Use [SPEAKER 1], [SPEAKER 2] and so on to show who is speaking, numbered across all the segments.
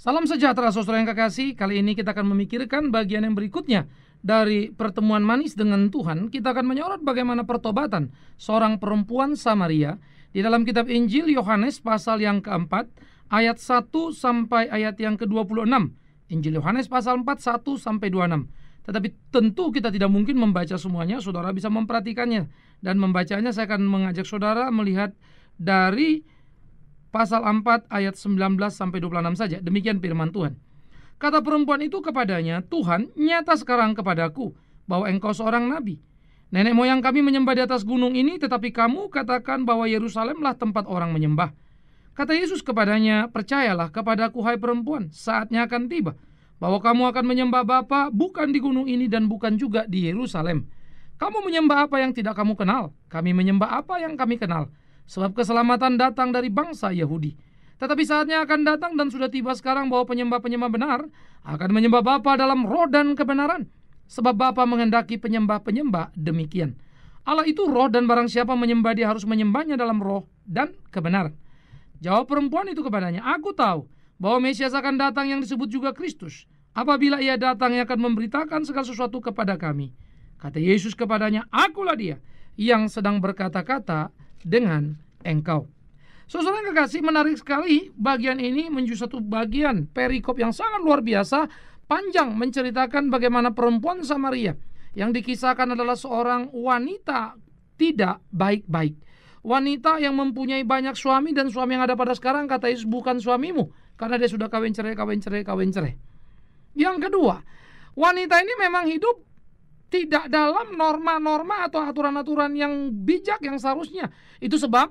[SPEAKER 1] Salam sejahtera saudara yang kekasih. Kali ini kita akan memikirkan bagian yang berikutnya dari pertemuan manis dengan Tuhan. Kita akan menyorot bagaimana pertobatan seorang perempuan Samaria di dalam kitab Injil Yohanes pasal yang keempat ayat 1 sampai ayat yang ke-26. Injil Yohanes pasal 4 1 sampai 26. Tetapi tentu kita tidak mungkin membaca semuanya. Saudara bisa memperhatikannya dan membacanya. Saya akan mengajak saudara melihat dari pasal 4 ayat 19 sampai 26 saja. Demikian firman Tuhan. Kata perempuan itu kepadanya, "Tuhan, nyata sekarang kepadaku bahwa engkau seorang nabi. Nenek moyang kami menyembah di atas gunung ini, tetapi kamu katakan bahwa Yerusalemlah tempat orang menyembah." Kata Yesus kepadanya, "Percayalah kepadaku hai perempuan, saatnya akan tiba bahwa kamu akan menyembah Bapa bukan di gunung ini dan bukan juga di Yerusalem. Kamu menyembah apa yang tidak kamu kenal, kami menyembah apa yang kami kenal. Sebab keselamatan datang dari bangsa Yahudi. Tetapi saatnya akan datang dan sudah tiba sekarang bahwa penyembah-penyembah benar akan menyembah Bapa dalam roh dan kebenaran. Sebab Bapa menghendaki penyembah-penyembah demikian. Allah itu roh dan barang siapa menyembah dia harus menyembahnya dalam roh dan kebenaran." Jawab perempuan itu kepadanya, "Aku tahu bahwa Mesias akan datang yang disebut juga Kristus. Apabila ia datang, ia akan memberitakan segala sesuatu kepada kami." Kata Yesus kepadanya, "Akulah dia yang sedang berkata-kata dengan engkau." Saudara yang kekasih, menarik sekali bagian ini menjadi satu bagian perikop yang sangat luar biasa, panjang menceritakan bagaimana perempuan Samaria yang dikisahkan adalah seorang wanita tidak baik-baik. Wanita yang mempunyai banyak suami, dan suami yang ada pada sekarang kata Yesus bukan suamimu karena dia sudah kawin cerai. Yang kedua, wanita ini memang hidup tidak dalam norma-norma atau aturan-aturan yang bijak yang seharusnya. Itu sebab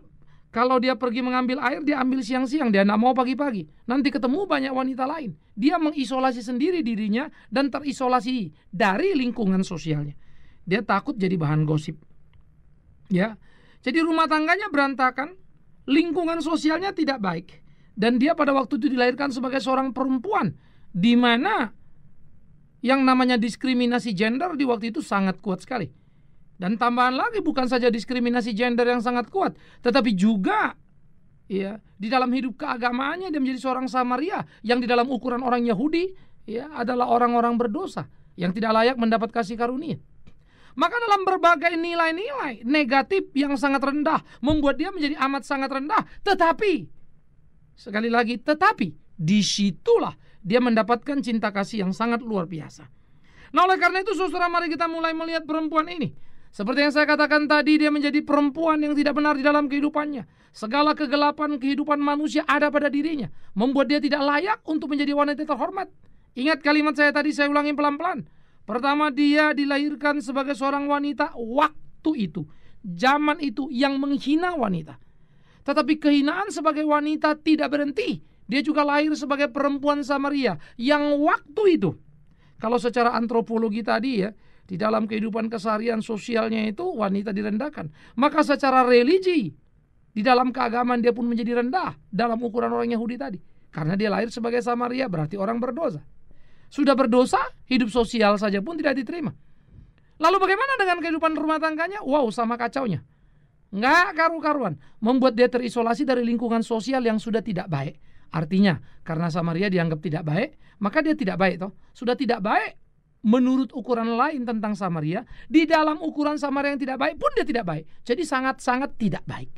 [SPEAKER 1] kalau dia pergi mengambil air, dia ambil siang-siang, dia tidak mau pagi-pagi. Nanti ketemu banyak wanita lain. Dia mengisolasi sendiri dirinya dan terisolasi dari lingkungan sosialnya. Dia takut jadi bahan gosip. Ya, jadi rumah tangganya berantakan, lingkungan sosialnya tidak baik, dan dia pada waktu itu dilahirkan sebagai seorang perempuan, di mana yang namanya diskriminasi gender di waktu itu sangat kuat sekali. Dan tambahan lagi, bukan saja diskriminasi gender yang sangat kuat, tetapi juga ya, di dalam hidup keagamaannya dia menjadi seorang Samaria yang di dalam ukuran orang Yahudi ya, adalah orang-orang berdosa yang tidak layak mendapat kasih karunia. Maka dalam berbagai nilai-nilai negatif yang sangat rendah membuat dia menjadi amat sangat rendah. Tetapi sekali lagi, disitulah dia mendapatkan cinta kasih yang sangat luar biasa. Nah, oleh karena itu saudara, mari kita mulai melihat perempuan ini. Seperti yang saya katakan tadi, dia menjadi perempuan yang tidak benar di dalam kehidupannya. Segala kegelapan kehidupan manusia ada pada dirinya, membuat dia tidak layak untuk menjadi wanita terhormat. Ingat kalimat saya tadi, saya ulangi pelan-pelan. Pertama, dia dilahirkan sebagai seorang wanita waktu itu, zaman itu yang menghina wanita. Tetapi kehinaan sebagai wanita tidak berhenti. Dia juga lahir sebagai perempuan Samaria yang waktu itu, kalau secara antropologi tadi ya, di dalam kehidupan keseharian sosialnya itu wanita direndahkan. Maka secara religi, di dalam keagamaan dia pun menjadi rendah dalam ukuran orang Yahudi tadi. Karena dia lahir sebagai Samaria, berarti orang berdosa. Sudah berdosa, hidup sosial saja pun tidak diterima. Lalu bagaimana dengan kehidupan rumah tangganya? Wow, sama kacaunya. Nggak karu-karuan. Membuat dia terisolasi dari lingkungan sosial yang sudah tidak baik. Artinya, karena Samaria dianggap tidak baik, maka dia tidak baik toh. Sudah tidak baik menurut ukuran lain tentang Samaria, di dalam ukuran Samaria yang tidak baik pun dia tidak baik. Jadi sangat-sangat tidak baik.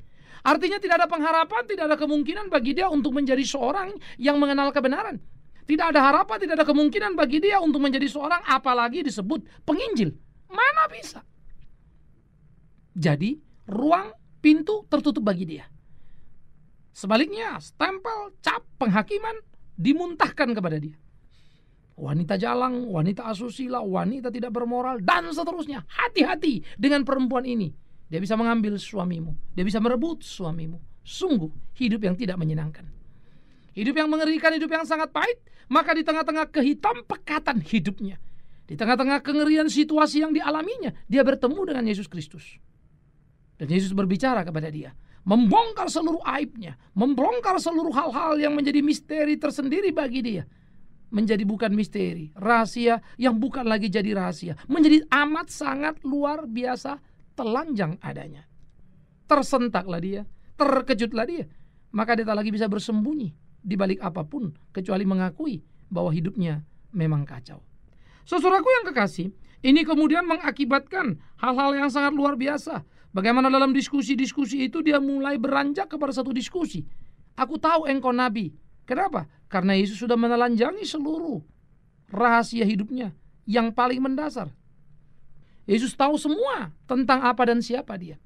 [SPEAKER 1] Artinya tidak ada pengharapan, tidak ada kemungkinan bagi dia untuk menjadi seorang yang mengenal kebenaran. Tidak ada harapan, tidak ada kemungkinan bagi dia untuk menjadi seorang apalagi disebut penginjil. Mana bisa? Jadi ruang pintu tertutup bagi dia. Sebaliknya, stempel, cap, penghakiman dimuntahkan kepada dia. Wanita jalang, wanita asusila, wanita tidak bermoral, dan seterusnya. Hati-hati dengan perempuan ini. Dia bisa mengambil suamimu, dia bisa merebut suamimu. Sungguh hidup yang tidak menyenangkan. Hidup yang mengerikan, hidup yang sangat pahit. Maka di tengah-tengah kehitam pekatan hidupnya, di tengah-tengah kengerian situasi yang dialaminya, dia bertemu dengan Yesus Kristus. Dan Yesus berbicara kepada dia, membongkar seluruh aibnya, membongkar seluruh hal-hal yang menjadi misteri tersendiri bagi dia. Menjadi bukan misteri, rahasia yang bukan lagi jadi rahasia, menjadi amat sangat luar biasa telanjang adanya. Tersentaklah dia, terkejutlah dia. Maka dia tak lagi bisa bersembunyi. di balik apapun kecuali mengakui bahwa hidupnya memang kacau. Saudaraku yang kekasih, ini kemudian mengakibatkan hal-hal yang sangat luar biasa. Bagaimana dalam diskusi-diskusi itu dia mulai beranjak kepada satu diskusi. Aku tahu engkau nabi. Kenapa? Karena Yesus sudah menelanjangi seluruh rahasia hidupnya yang paling mendasar. Yesus tahu semua tentang apa dan siapa dia.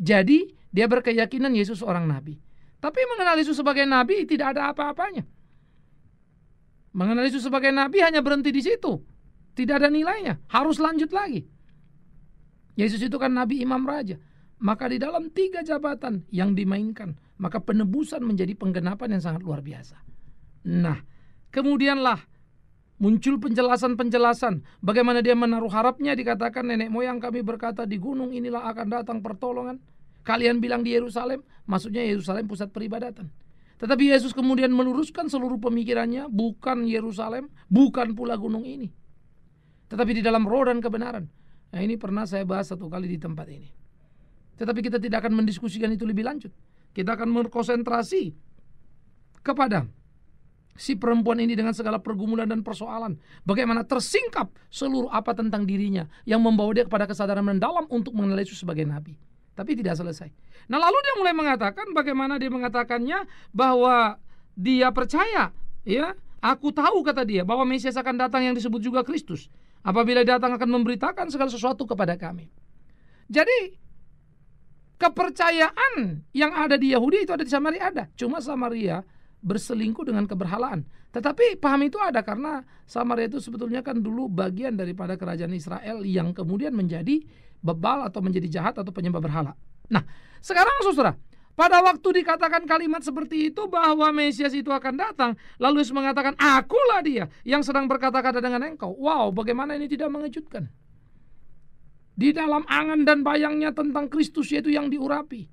[SPEAKER 1] Jadi dia berkeyakinan Yesus seorang nabi. Tapi mengenal Yesus sebagai nabi tidak ada apa-apanya. Mengenal Yesus sebagai nabi hanya berhenti di situ. Tidak ada nilainya, harus lanjut lagi. Yesus itu kan nabi imam raja. Maka di dalam 3 jabatan yang dimainkan, maka penebusan menjadi penggenapan yang sangat luar biasa. Nah, kemudianlah muncul penjelasan-penjelasan bagaimana dia menaruh harapnya. Dikatakan nenek moyang kami berkata di gunung inilah akan datang pertolongan. Kalian bilang di Yerusalem, maksudnya Yerusalem pusat peribadatan. Tetapi Yesus kemudian meluruskan seluruh pemikirannya, bukan Yerusalem, bukan pula gunung ini, tetapi di dalam roh dan kebenaran. Nah, ini pernah saya bahas 1 kali di tempat ini. Tetapi kita tidak akan mendiskusikan itu lebih lanjut. Kita akan berkonsentrasi kepada si perempuan ini dengan segala pergumulan dan persoalan. Bagaimana tersingkap seluruh apa tentang dirinya yang membawa dia kepada kesadaran mendalam untuk mengenal Yesus sebagai nabi. Tapi tidak selesai. Nah, lalu dia mulai mengatakan bagaimana dia mengatakannya bahwa dia percaya, ya, aku tahu kata dia bahwa Mesias akan datang yang disebut juga Kristus. Apabila datang akan memberitakan segala sesuatu kepada kami. Jadi kepercayaan yang ada di Yahudi itu ada di Samaria ada. Cuma Samaria berselingkuh dengan keberhalaan. Tetapi paham itu ada karena Samaria itu sebetulnya kan dulu bagian daripada kerajaan Israel yang kemudian menjadi bebal atau menjadi jahat atau penyembah berhala. Nah, sekarang saudara, pada waktu dikatakan kalimat seperti itu bahwa Mesias itu akan datang, lalu Yesus mengatakan, akulah dia yang sedang berkata-kata dengan engkau. Wow, bagaimana ini tidak mengejutkan. Di dalam angan dan bayangnya tentang Kristus yaitu yang diurapi,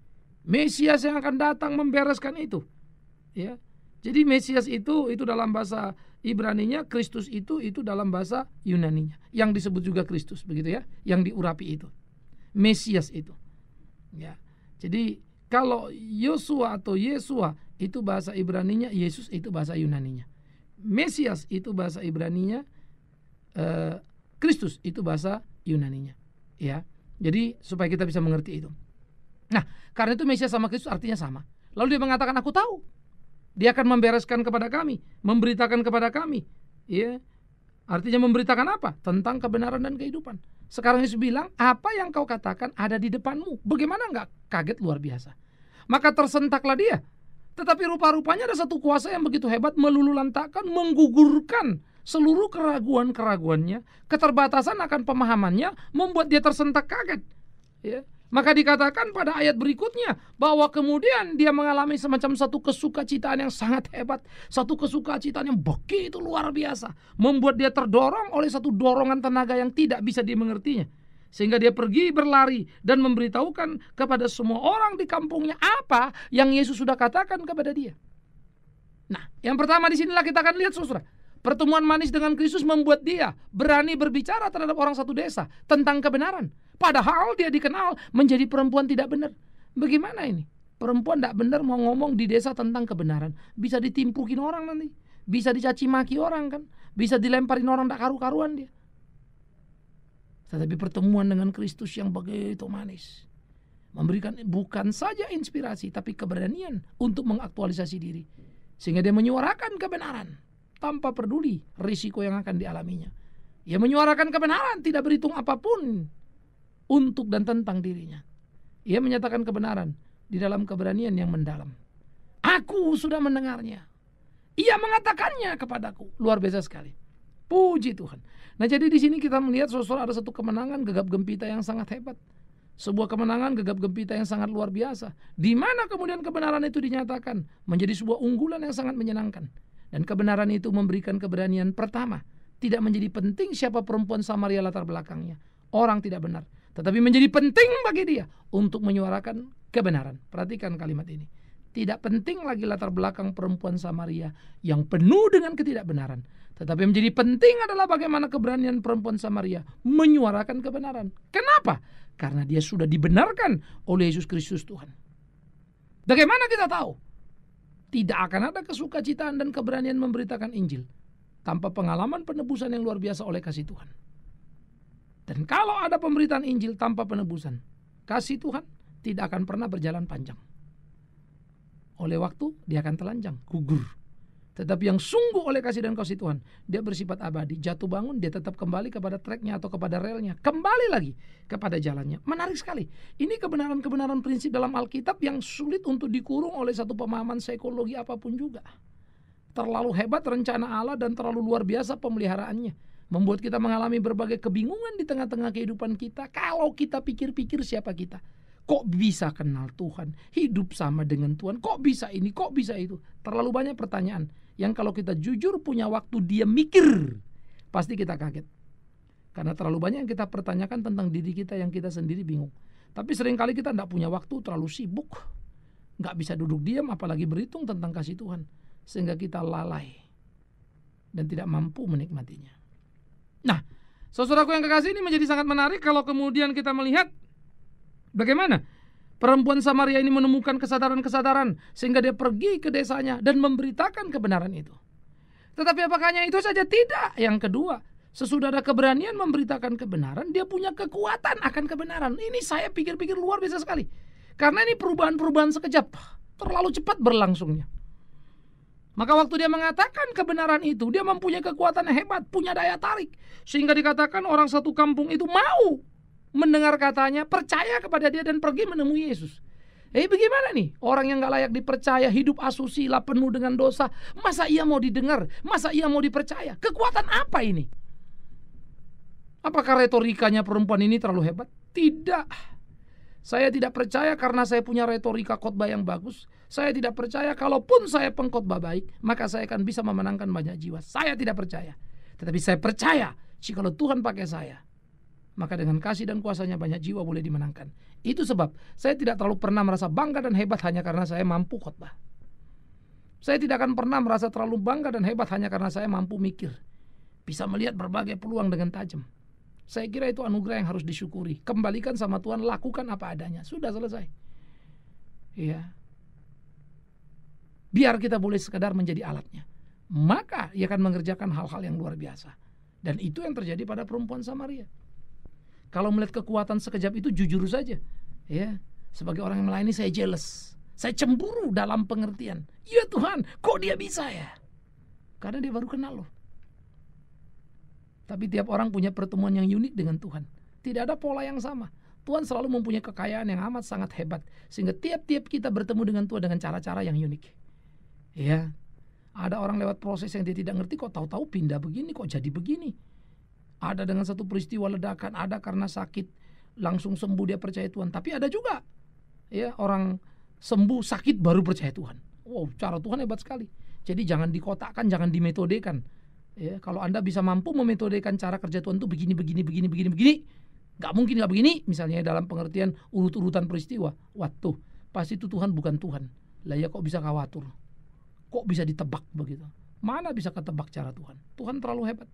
[SPEAKER 1] Mesias yang akan datang membereskan itu. Ya. Jadi Mesias itu dalam bahasa Ibraninya, Kristus itu dalam bahasa Yunaninya, yang disebut juga Kristus, begitu ya, yang diurapi itu. Mesias itu. Ya. Jadi kalau Yosua atau Yesua itu bahasa Ibraninya, Yesus itu bahasa Yunaninya. Mesias itu bahasa Ibraninya, Kristus itu bahasa Yunaninya. Ya, jadi supaya kita bisa mengerti itu. Nah, karena itu Mesias sama Kristus artinya sama. Lalu dia mengatakan, aku tahu. Dia akan membereskan kepada kami, memberitakan kepada kami. Ya, artinya memberitakan apa? Tentang kebenaran dan kehidupan. Sekarang Yesus bilang, apa yang kau katakan ada di depanmu. Bagaimana enggak kaget luar biasa. Maka tersentaklah dia. Tetapi rupa-rupanya ada satu kuasa yang begitu hebat, melululantakkan, menggugurkan seluruh keraguan-keraguannya, keterbatasan akan pemahamannya, membuat dia tersentak kaget. Ya. Maka dikatakan pada ayat berikutnya bahwa kemudian dia mengalami semacam satu kesukacitaan yang sangat hebat, satu kesukacitaan yang begitu luar biasa, membuat dia terdorong oleh satu dorongan tenaga yang tidak bisa dimengertinya, sehingga dia pergi berlari dan memberitahukan kepada semua orang di kampungnya apa yang Yesus sudah katakan kepada dia. Nah, yang pertama di sinilah kita akan lihat, saudara, pertemuan manis dengan Kristus membuat dia berani berbicara terhadap orang satu desa tentang kebenaran. Padahal dia dikenal menjadi perempuan tidak benar. Bagaimana ini? Perempuan tidak benar mau ngomong di desa tentang kebenaran. Bisa ditimpukin orang nanti. Bisa dicaci maki orang kan. Bisa dilemparin orang tidak karu-karuan dia. Tetapi pertemuan dengan Kristus yang begitu manis memberikan bukan saja inspirasi, tapi keberanian untuk mengaktualisasi diri. Sehingga dia menyuarakan kebenaran tanpa peduli risiko yang akan dialaminya. Ia menyuarakan kebenaran tidak berhitung apapun untuk dan tentang dirinya. Ia menyatakan kebenaran di dalam keberanian yang mendalam. Aku sudah mendengarnya. Ia mengatakannya kepadaku. Luar biasa sekali. Puji Tuhan. Nah, jadi di sini kita melihat saudara ada satu kemenangan gegap gempita yang sangat hebat. Sebuah kemenangan gegap gempita yang sangat luar biasa. Di mana kemudian kebenaran itu dinyatakan menjadi sebuah unggulan yang sangat menyenangkan. Dan kebenaran itu memberikan keberanian pertama. Tidak menjadi penting siapa perempuan Samaria latar belakangnya. Orang tidak benar. Tetapi menjadi penting bagi dia untuk menyuarakan kebenaran. Perhatikan kalimat ini. Tidak penting lagi latar belakang perempuan Samaria yang penuh dengan ketidakbenaran. Tetapi menjadi penting adalah bagaimana keberanian perempuan Samaria menyuarakan kebenaran. Kenapa? Karena dia sudah dibenarkan oleh Yesus Kristus Tuhan. Bagaimana kita tahu? Tidak akan ada kesukacitaan dan keberanian memberitakan Injil tanpa pengalaman penebusan yang luar biasa oleh kasih Tuhan. Dan kalau ada pemberitaan Injil tanpa penebusan, kasih Tuhan tidak akan pernah berjalan panjang. Oleh waktu dia akan telanjang, gugur. Tetapi yang sungguh oleh kasih dan kasih Tuhan, dia bersifat abadi. Jatuh bangun, dia tetap kembali kepada treknya atau kepada relnya. Kembali lagi kepada jalannya. Menarik sekali. Ini kebenaran-kebenaran prinsip dalam Alkitab yang sulit untuk dikurung oleh satu pemahaman psikologi apapun juga. Terlalu hebat rencana Allah dan terlalu luar biasa pemeliharaannya. Membuat kita mengalami berbagai kebingungan di tengah-tengah kehidupan kita. Kalau kita pikir-pikir siapa kita. Kok bisa kenal Tuhan? Hidup sama dengan Tuhan. Kok bisa ini? Kok bisa itu? Terlalu banyak pertanyaan yang kalau kita jujur punya waktu dia mikir, pasti kita kaget. Karena terlalu banyak yang kita pertanyakan tentang diri kita yang kita sendiri bingung. Tapi seringkali kita tidak punya waktu, terlalu sibuk. Nggak bisa duduk diam apalagi berhitung tentang kasih Tuhan. Sehingga kita lalai dan tidak mampu menikmatinya. Nah, saudaraku yang kekasih, ini menjadi sangat menarik kalau kemudian kita melihat bagaimana perempuan Samaria ini menemukan kesadaran-kesadaran sehingga dia pergi ke desanya dan memberitakan kebenaran itu. Tetapi apakah hanya itu saja? Tidak. Yang kedua, sesudah ada keberanian memberitakan kebenaran, dia punya kekuatan akan kebenaran. Ini saya pikir-pikir luar biasa sekali. Karena ini perubahan-perubahan sekejap, terlalu cepat berlangsungnya. Maka waktu dia mengatakan kebenaran itu, dia mempunyai kekuatan yang hebat, punya daya tarik. Sehingga dikatakan orang satu kampung itu mau mendengar katanya, percaya kepada dia dan pergi menemui Yesus. Bagaimana nih? Orang yang gak layak dipercaya, hidup asusila, penuh dengan dosa, masa ia mau didengar? Masa ia mau dipercaya? Kekuatan apa ini? Apakah retorikanya perempuan ini terlalu hebat? Tidak. Saya tidak percaya karena saya punya retorika khotbah yang bagus. Saya tidak percaya kalaupun saya pengkhotbah baik, maka saya akan bisa memenangkan banyak jiwa. Saya tidak percaya. Tetapi saya percaya, jikalau Tuhan pakai saya, maka dengan kasih dan kuasanya banyak jiwa boleh dimenangkan. Itu sebab saya tidak terlalu pernah merasa bangga dan hebat hanya karena saya mampu khotbah. Saya tidak akan pernah merasa terlalu bangga dan hebat hanya karena saya mampu mikir, bisa melihat berbagai peluang dengan tajam. Saya kira itu anugerah yang harus disyukuri. Kembalikan sama Tuhan, lakukan apa adanya. Sudah selesai. Iya. Biar kita boleh sekadar menjadi alatnya. Maka ia akan mengerjakan hal-hal yang luar biasa. Dan itu yang terjadi pada perempuan Samaria. Kalau melihat kekuatan sekejap itu, jujur saja, ya, sebagai orang yang melayani saya jealous, saya cemburu dalam pengertian. Ya Tuhan, kok dia bisa ya? Karena dia baru kenal loh. Tapi tiap orang punya pertemuan yang unik dengan Tuhan. Tidak ada pola yang sama. Tuhan selalu mempunyai kekayaan yang amat sangat hebat, sehingga tiap-tiap kita bertemu dengan Tuhan dengan cara-cara yang unik. Ya, ada orang lewat proses yang dia tidak ngerti, kok tahu-tahu pindah begini, kok jadi begini. Ada dengan satu peristiwa ledakan, ada karena sakit langsung sembuh dia percaya Tuhan. Tapi ada juga ya orang sembuh sakit baru percaya Tuhan. Wow, cara Tuhan hebat sekali. Jadi jangan dikotakkan, jangan dimetodekan. Ya, kalau Anda bisa mampu memetodekan cara kerja Tuhan itu begini, nggak mungkin nggak begini. Misalnya dalam pengertian urut-urutan peristiwa, waduh, pasti itu Tuhan bukan Tuhan. Lah ya kok bisa khawatir? Kok bisa ditebak begitu? Mana bisa ketebak cara Tuhan? Tuhan terlalu hebat.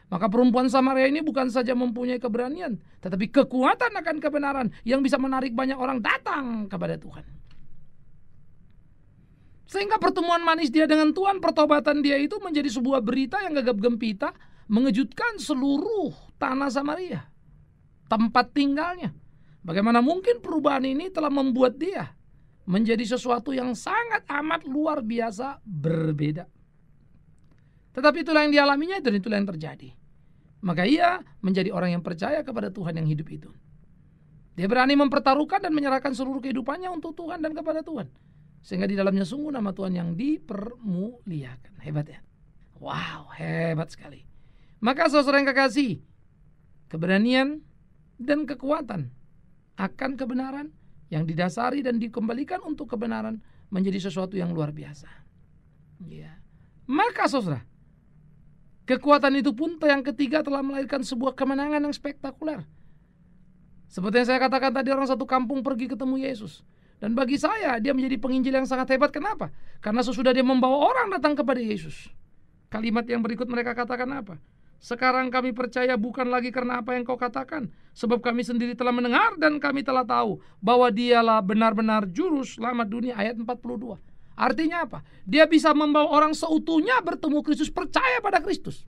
[SPEAKER 1] Maka perempuan Samaria ini bukan saja mempunyai keberanian, tetapi kekuatan akan kebenaran yang bisa menarik banyak orang datang kepada Tuhan. Sehingga pertemuan manis dia dengan Tuhan, pertobatan dia itu menjadi sebuah berita yang gagap gempita, mengejutkan seluruh tanah Samaria, tempat tinggalnya. Bagaimana mungkin perubahan ini telah membuat dia menjadi sesuatu yang sangat amat luar biasa berbeda. Tetapi itulah yang dialaminya dan itulah yang terjadi. Maka ia menjadi orang yang percaya kepada Tuhan yang hidup itu. Dia berani mempertaruhkan dan menyerahkan seluruh kehidupannya untuk Tuhan dan kepada Tuhan. Sehingga di dalamnya sungguh nama Tuhan yang dipermuliakan. Hebat ya? Wow, hebat sekali. Maka saudara yang kekasih, keberanian dan kekuatan akan kebenaran yang didasari dan dikembalikan untuk kebenaran menjadi sesuatu yang luar biasa. Ya. Maka saudara, kekuatan itu pun yang ketiga telah melahirkan sebuah kemenangan yang spektakuler. Seperti yang saya katakan tadi, orang satu kampung pergi ketemu Yesus. Dan bagi saya dia menjadi penginjil yang sangat hebat. Kenapa? Karena sesudah dia membawa orang datang kepada Yesus, kalimat yang berikut mereka katakan apa? Sekarang kami percaya bukan lagi karena apa yang kau katakan, sebab kami sendiri telah mendengar dan kami telah tahu bahwa dialah benar-benar juru selamat dunia. Ayat 42. Artinya apa? Dia bisa membawa orang seutuhnya bertemu Kristus, percaya pada Kristus.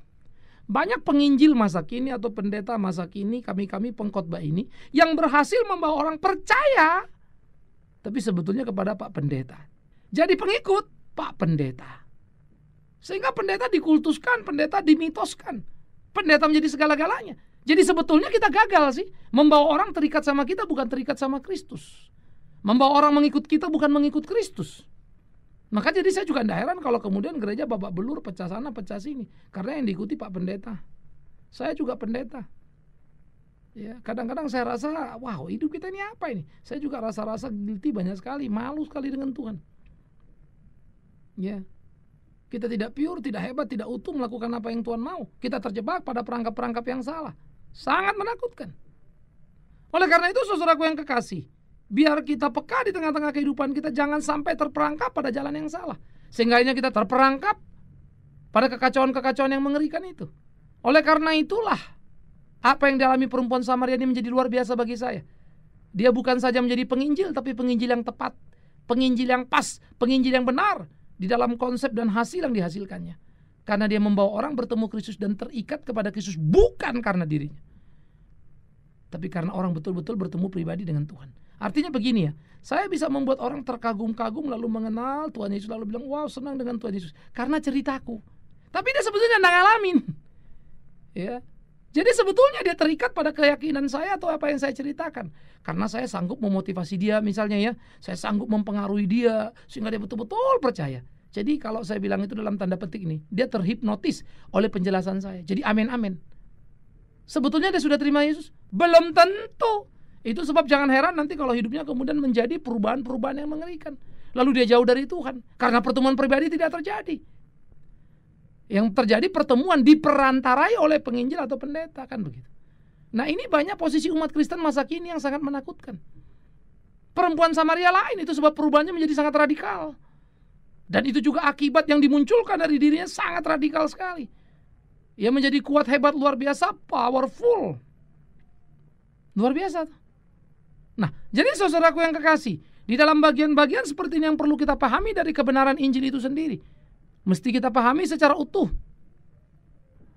[SPEAKER 1] Banyak penginjil masa kini atau pendeta masa kini, kami pengkhotbah ini, yang berhasil membawa orang percaya, tapi sebetulnya kepada Pak Pendeta. Jadi pengikut Pak Pendeta. Sehingga pendeta dikultuskan, pendeta dimitoskan. Pendeta menjadi segala-galanya. Jadi sebetulnya kita gagal sih. Membawa orang terikat sama kita, bukan terikat sama Kristus. Membawa orang mengikut kita, bukan mengikut Kristus. Maka jadi saya juga tidak heran kalau kemudian gereja babak belur, pecah sana, pecah sini. Karena yang diikuti Pak Pendeta. Saya juga pendeta. Ya, kadang-kadang saya rasa, wow, hidup kita ini apa ini? Saya juga rasa-rasa guilty banyak sekali, malu sekali dengan Tuhan. Ya, kita tidak pure, tidak hebat, tidak utuh melakukan apa yang Tuhan mau. Kita terjebak pada perangkap-perangkap yang salah. Sangat menakutkan. Oleh karena itu, saudaraku yang kekasih, biar kita peka di tengah-tengah kehidupan kita, jangan sampai terperangkap pada jalan yang salah. Sehingga akhirnya kita terperangkap pada kekacauan-kekacauan yang mengerikan itu. Oleh karena itulah, apa yang dialami perempuan Samaria ini menjadi luar biasa bagi saya. Dia bukan saja menjadi penginjil, tapi penginjil yang tepat, penginjil yang pas, penginjil yang benar di dalam konsep dan hasil yang dihasilkannya. Karena dia membawa orang bertemu Kristus dan terikat kepada Kristus, bukan karena dirinya, tapi karena orang betul-betul bertemu pribadi dengan Tuhan. Artinya begini ya, saya bisa membuat orang terkagum-kagum lalu mengenal Tuhan Yesus, lalu bilang, wow, senang dengan Tuhan Yesus karena ceritaku. Tapi dia sebetulnya tidak ngalamin. Ya. Jadi sebetulnya dia terikat pada keyakinan saya atau apa yang saya ceritakan. Karena saya sanggup memotivasi dia misalnya ya, saya sanggup mempengaruhi dia sehingga dia betul-betul percaya. Jadi kalau saya bilang itu dalam tanda petik ini, dia terhipnotis oleh penjelasan saya. Jadi amin-amin. Sebetulnya dia sudah terima Yesus? Belum tentu. Itu sebab jangan heran nanti kalau hidupnya kemudian menjadi perubahan-perubahan yang mengerikan. Lalu dia jauh dari Tuhan. Karena pertemuan pribadi tidak terjadi. Yang terjadi pertemuan diperantarai oleh penginjil atau pendeta, kan begitu. Nah ini banyak posisi umat Kristen masa kini yang sangat menakutkan. Perempuan Samaria lain, itu sebab perubahannya menjadi sangat radikal. Dan itu juga akibat yang dimunculkan dari dirinya sangat radikal sekali. Ia menjadi kuat, hebat, luar biasa, powerful. Luar biasa. Nah, jadi saudaraku yang kekasih, di dalam bagian-bagian seperti ini yang perlu kita pahami dari kebenaran Injil itu sendiri. Mesti kita pahami secara utuh.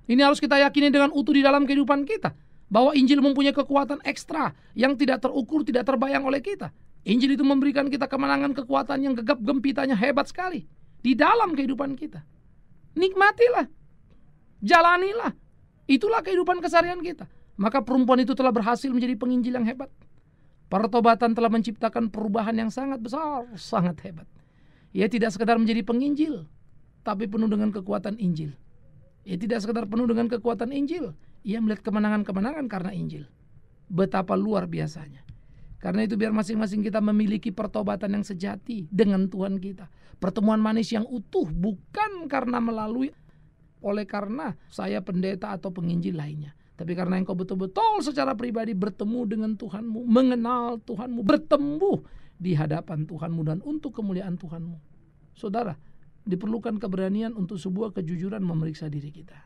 [SPEAKER 1] Ini harus kita yakini dengan utuh di dalam kehidupan kita. Bahwa Injil mempunyai kekuatan ekstra yang tidak terukur, tidak terbayang oleh kita. Injil itu memberikan kita kemenangan, kekuatan yang gegap gempitanya hebat sekali di dalam kehidupan kita. Nikmatilah. Jalanilah. Itulah kehidupan keseharian kita. Maka perempuan itu telah berhasil menjadi penginjil yang hebat. Pertobatan telah menciptakan perubahan yang sangat besar, sangat hebat. Ia tidak sekedar menjadi penginjil, tapi penuh dengan kekuatan Injil. Ia tidak sekedar penuh dengan kekuatan Injil, ia melihat kemenangan-kemenangan karena Injil. Betapa luar biasanya. Karena itu biar masing-masing kita memiliki pertobatan yang sejati dengan Tuhan kita. Pertemuan manis yang utuh, bukan karena oleh karena saya pendeta atau penginjil lainnya. Tapi karena engkau betul-betul secara pribadi bertemu dengan Tuhanmu, mengenal Tuhanmu, bertumbuh di hadapan Tuhanmu dan untuk kemuliaan Tuhanmu. Saudara, diperlukan keberanian untuk sebuah kejujuran memeriksa diri kita.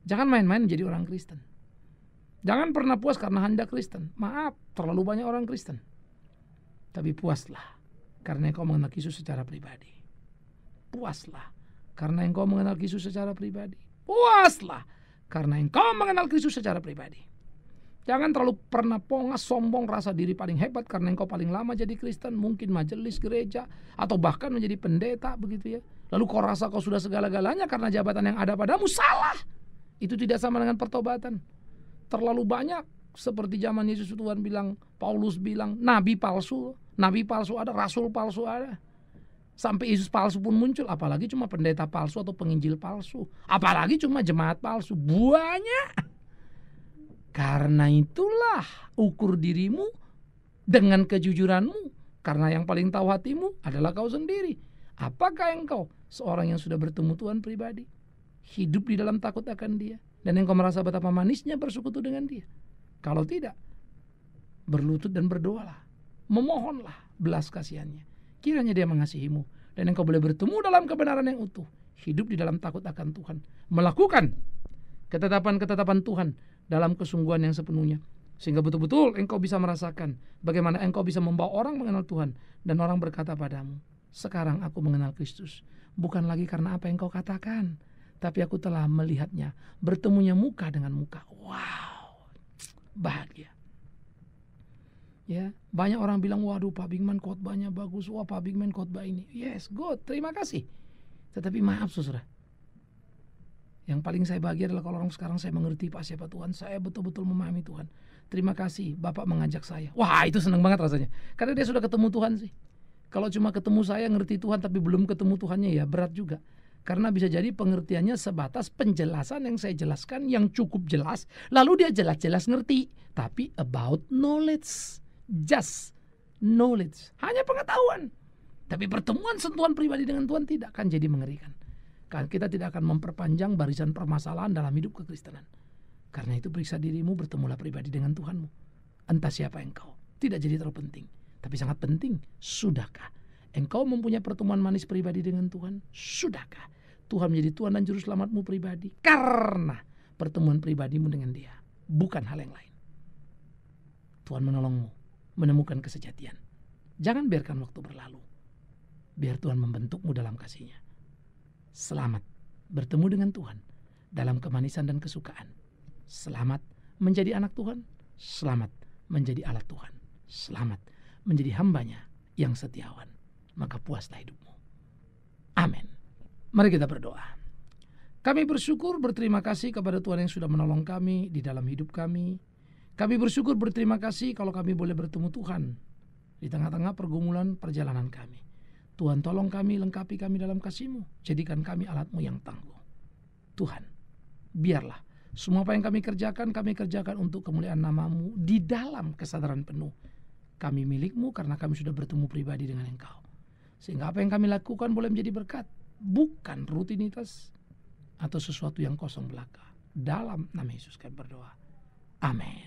[SPEAKER 1] Jangan main-main menjadi orang Kristen. Jangan pernah puas karena Anda Kristen. Maaf, terlalu banyak orang Kristen. Tapi puaslah karena engkau mengenal Yesus secara pribadi. Puaslah karena engkau mengenal Yesus secara pribadi. Puaslah karena engkau mengenal Kristus secara pribadi. Jangan terlalu pernah pongas, sombong, rasa diri paling hebat karena engkau paling lama jadi Kristen, mungkin majelis gereja, atau bahkan menjadi pendeta begitu ya. Lalu kau rasa kau sudah segala-galanya karena jabatan yang ada padamu. Salah. Itu tidak sama dengan pertobatan. Terlalu banyak seperti zaman Yesus Tuhan bilang, Paulus bilang, nabi palsu ada, rasul palsu ada. Sampai Yesus palsu pun muncul, apalagi cuma pendeta palsu atau penginjil palsu, apalagi cuma jemaat palsu, banyak. Karena itulah ukur dirimu dengan kejujuranmu, karena yang paling tahu hatimu adalah kau sendiri. Apakah engkau seorang yang sudah bertemu Tuhan pribadi, hidup di dalam takut akan Dia, dan engkau merasa betapa manisnya bersekutu dengan Dia? Kalau tidak, berlutut dan berdoalah, memohonlah belas kasihannya. Kiranya Dia mengasihimu dan engkau boleh bertemu dalam kebenaran yang utuh, hidup di dalam takut akan Tuhan, melakukan ketetapan-ketetapan Tuhan dalam kesungguhan yang sepenuhnya, sehingga betul-betul engkau bisa merasakan bagaimana engkau bisa membawa orang mengenal Tuhan dan orang berkata padamu, sekarang aku mengenal Kristus. Bukan lagi karena apa yang kau katakan, tapi aku telah melihatnya, bertemunya muka dengan muka. Wow, bahagia. Ya, banyak orang bilang, waduh Pak Bigman khotbahnya bagus, wah Pak Bigman khotbah ini. Yes, good, terima kasih. Tetapi maaf saudara, yang paling saya bahagia adalah kalau orang sekarang saya mengerti Pak siapa Tuhan, saya betul-betul memahami Tuhan. Terima kasih Bapak mengajak saya. Wah, itu senang banget rasanya, karena dia sudah ketemu Tuhan sih. Kalau cuma ketemu saya ngerti Tuhan tapi belum ketemu Tuhannya, ya berat juga. Karena bisa jadi pengertiannya sebatas penjelasan yang saya jelaskan yang cukup jelas, lalu dia jelas-jelas ngerti, tapi about knowledge, just knowledge, hanya pengetahuan. Tapi pertemuan sentuhan pribadi dengan Tuhan tidak, akan jadi mengerikan. Kan kita tidak akan memperpanjang barisan permasalahan dalam hidup kekristenan. Karena itu periksa dirimu, bertemulah pribadi dengan Tuhanmu. Entah siapa engkau, tidak jadi terlalu penting. Tapi sangat penting, sudahkah engkau mempunyai pertemuan manis pribadi dengan Tuhan? Sudahkah Tuhan menjadi Tuhan dan Juru Selamatmu pribadi? Karena pertemuan pribadimu dengan Dia, bukan hal yang lain. Tuhan menolongmu menemukan kesejatian. Jangan biarkan waktu berlalu. Biar Tuhan membentukmu dalam kasih-Nya. Selamat bertemu dengan Tuhan dalam kemanisan dan kesukaan. Selamat menjadi anak Tuhan. Selamat menjadi alat Tuhan. Selamat menjadi hambanya yang setiawan. Maka puaslah hidupmu. Amin. Mari kita berdoa. Kami bersyukur berterima kasih kepada Tuhan yang sudah menolong kami di dalam hidup kami. Kami bersyukur berterima kasih kalau kami boleh bertemu Tuhan di tengah-tengah pergumulan perjalanan kami. Tuhan tolong kami, lengkapi kami dalam kasih-Mu. Jadikan kami alat-Mu yang tangguh. Tuhan, biarlah semua apa yang kami kerjakan untuk kemuliaan nama-Mu di dalam kesadaran penuh. Kami milik-Mu karena kami sudah bertemu pribadi dengan Engkau. Sehingga apa yang kami lakukan boleh menjadi berkat, bukan rutinitas atau sesuatu yang kosong belaka. Dalam nama Yesus kami berdoa. Amin.